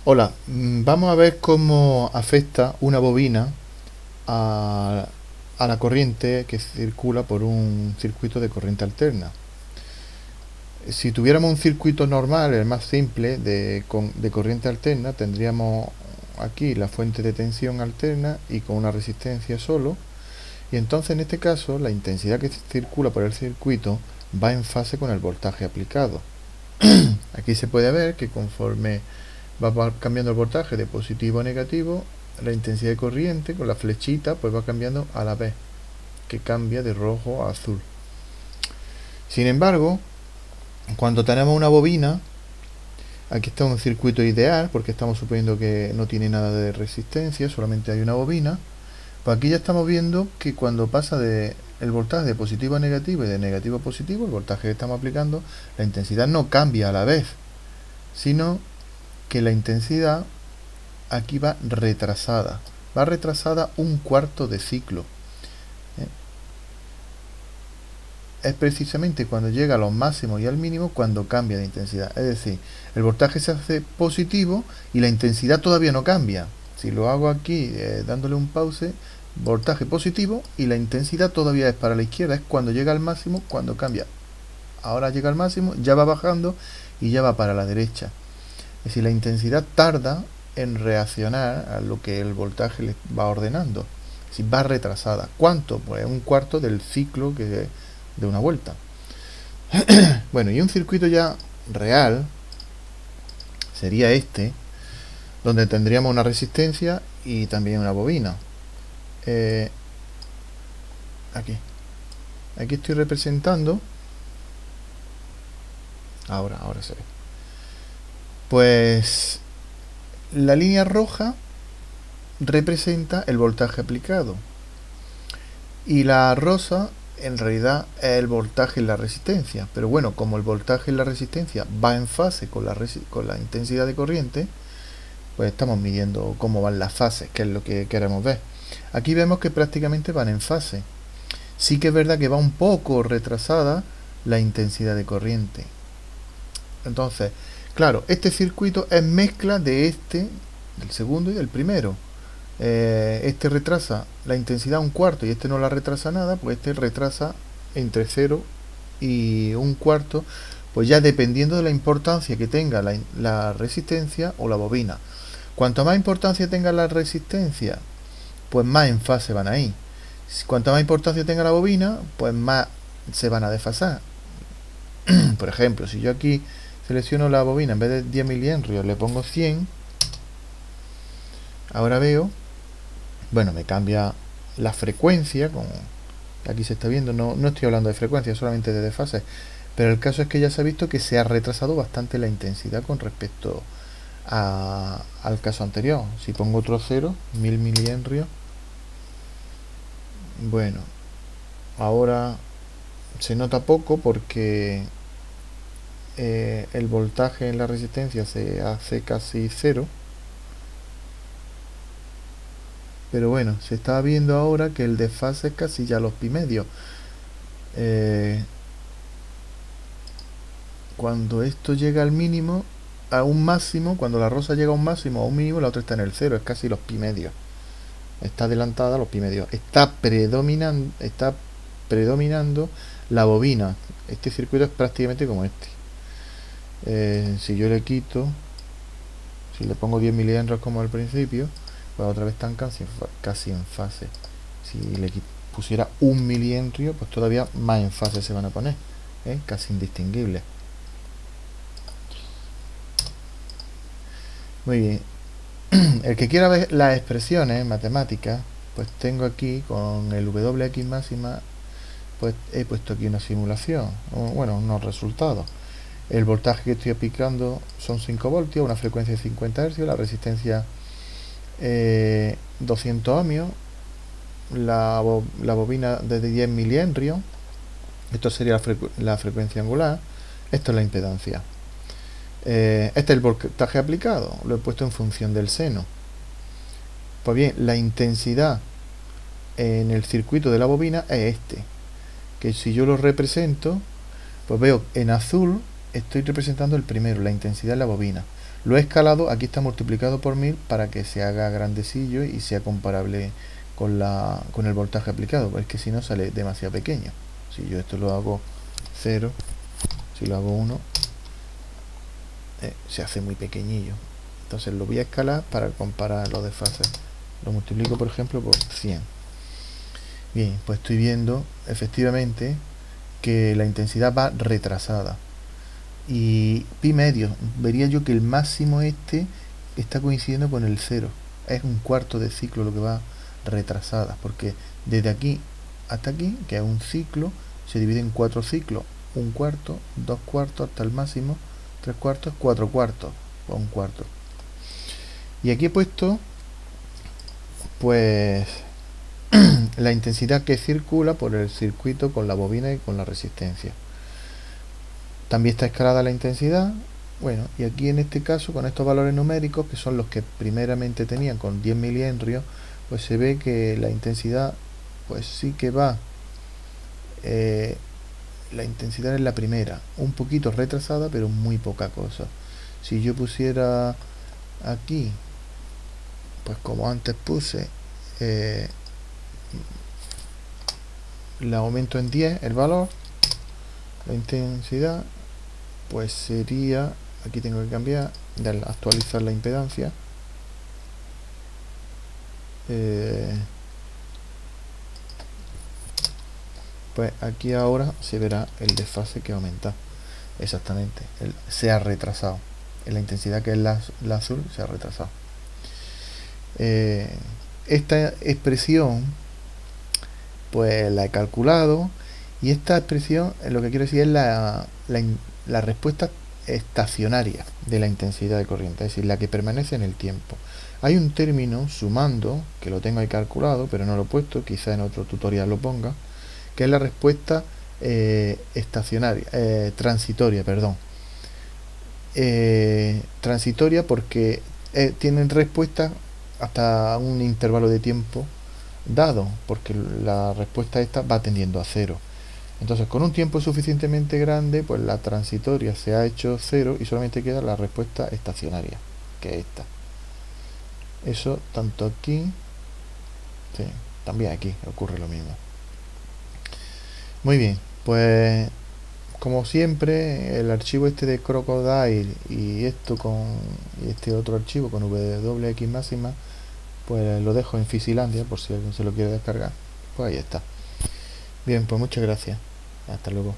Hola, vamos a ver cómo afecta una bobina a, a la corriente que circula por un circuito de corriente alterna. Si tuviéramos un circuito normal, el más simple, de corriente alterna, tendríamos aquí la fuente de tensión alterna y con una resistencia solo. Y entonces en este caso la intensidad que circula por el circuito va en fase con el voltaje aplicado. Aquí se puede ver que conforme va cambiando el voltaje de positivo a negativo, la intensidad de corriente con la flechita pues va cambiando a la vez, que cambia de rojo a azul. Sin embargo, cuando tenemos una bobina, aquí está un circuito ideal, porque estamos suponiendo que no tiene nada de resistencia, solamente hay una bobina. Pues aquí ya estamos viendo que cuando pasa de el voltaje de positivo a negativo y de negativo a positivo, el voltaje que estamos aplicando, la intensidad no cambia a la vez, sino que la intensidad aquí va retrasada. Va retrasada un cuarto de ciclo. Es precisamente cuando llega a los máximos y al mínimo cuando cambia de intensidad. Es decir, el voltaje se hace positivo y la intensidad todavía no cambia. Si lo hago aquí dándole un pause, voltaje positivo y la intensidad todavía es para la izquierda. Es cuando llega al máximo, cuando cambia. Ahora llega al máximo, ya va bajando y ya va para la derecha. Es decir, la intensidad tarda en reaccionar a lo que el voltaje le va ordenando. Si va retrasada. ¿Cuánto? Pues un cuarto del ciclo de una vuelta. Bueno, y un circuito ya real sería este, donde tendríamos una resistencia y también una bobina. Aquí estoy representando. Ahora se ve. Pues la línea roja representa el voltaje aplicado y la rosa en realidad es el voltaje y la resistencia. Pero bueno, como el voltaje y la resistencia va en fase con la intensidad de corriente, pues estamos midiendo cómo van las fases, que es lo que queremos ver. Aquí vemos que prácticamente van en fase. Sí que es verdad que va un poco retrasada la intensidad de corriente. Entonces, claro, este circuito es mezcla de del segundo y del primero. Este retrasa la intensidad un cuarto y este no la retrasa nada, pues este retrasa entre 0 y un cuarto, pues ya dependiendo de la importancia que tenga la resistencia o la bobina. Cuanto más importancia tenga la resistencia, pues más en fase van ahí. Cuanto más importancia tenga la bobina, pues más se van a desfasar. Por ejemplo, si yo aquí selecciono la bobina, en vez de 10 milihenrios le pongo 100, ahora veo, bueno, me cambia la frecuencia, como aquí se está viendo, no estoy hablando de frecuencia, solamente de desfase, pero el caso es que ya se ha visto que se ha retrasado bastante la intensidad con respecto al caso anterior. Si pongo otro 0, 1000 milihenrios, bueno, ahora se nota poco porque el voltaje en la resistencia se hace casi 0. Pero bueno, se está viendo ahora que el desfase es casi ya los pi medios. Cuando esto llega al mínimo, a un máximo, cuando la rosa llega a un máximo o a un mínimo, la otra está en el 0, es casi los pi medios. Está adelantada a los pi medios. Está predominando la bobina. Este circuito es prácticamente como este. Si yo le quito, si le pongo 10 milihenrios como al principio, pues otra vez están casi en fase. Si le pusiera 1 milihenrio, pues todavía más en fase se van a poner, casi indistinguibles. Muy bien. El que quiera ver las expresiones matemáticas, pues tengo aquí con el Wx máxima, pues he puesto aquí una simulación, bueno, unos resultados. El voltaje que estoy aplicando son 5 voltios, una frecuencia de 50 Hz, la resistencia 200 ohmios, la bobina de 10 milihenrios, esto sería la frecuencia angular, esto es la impedancia. Este es el voltaje aplicado, lo he puesto en función del seno. Pues bien, la intensidad en el circuito de la bobina es este, que si yo lo represento, pues veo en azul, estoy representando el primero, la intensidad en la bobina. Lo he escalado, aquí está multiplicado por 1000 para que se haga grandecillo y sea comparable con el voltaje aplicado, porque es que si no sale demasiado pequeño. Si yo esto lo hago 0, si lo hago 1, se hace muy pequeñillo. Entonces lo voy a escalar para comparar los desfases. Lo multiplico, por ejemplo, por 100. Bien, pues estoy viendo efectivamente que la intensidad va retrasada. Y pi medio, vería yo que el máximo está coincidiendo con el 0. Es un cuarto de ciclo lo que va retrasada, porque desde aquí hasta aquí, que es un ciclo, se divide en 4 ciclos: un cuarto, 2 cuartos hasta el máximo, 3 cuartos, 4 cuartos o un cuarto. Y aquí he puesto pues la intensidad que circula por el circuito con la bobina y con la resistencia. También está escalada la intensidad. Bueno, y aquí en este caso, con estos valores numéricos, que son los que primeramente tenían con 10 milihenrios, pues se ve que la intensidad, pues sí que va, la intensidad es la primera, un poquito retrasada, pero muy poca cosa. Si yo pusiera aquí, pues como antes puse, la aumento en 10 el valor, la intensidad, pues sería, aquí tengo que cambiar, actualizar la impedancia, pues aquí ahora se verá el desfase que aumenta. Exactamente, se ha retrasado. En la intensidad que es la azul se ha retrasado. Esta expresión pues la he calculado, y esta expresión lo que quiero decir es la respuesta estacionaria de la intensidad de corriente, es decir, la que permanece en el tiempo. Hay un término sumando, que lo tengo ahí calculado, pero no lo he puesto, quizá en otro tutorial lo ponga, que es la respuesta estacionaria, transitoria, perdón. Transitoria porque tienen respuesta hasta un intervalo de tiempo dado, porque la respuesta esta va tendiendo a 0. Entonces, con un tiempo suficientemente grande, pues la transitoria se ha hecho 0 y solamente queda la respuesta estacionaria, que es esta. Eso tanto aquí, sí, también aquí ocurre lo mismo. Muy bien, pues como siempre, el archivo este de Crocodile y este otro archivo con WX máxima, pues lo dejo en Fisilandia por si alguien se lo quiere descargar. Pues ahí está. Bien, pues muchas gracias. Hasta luego.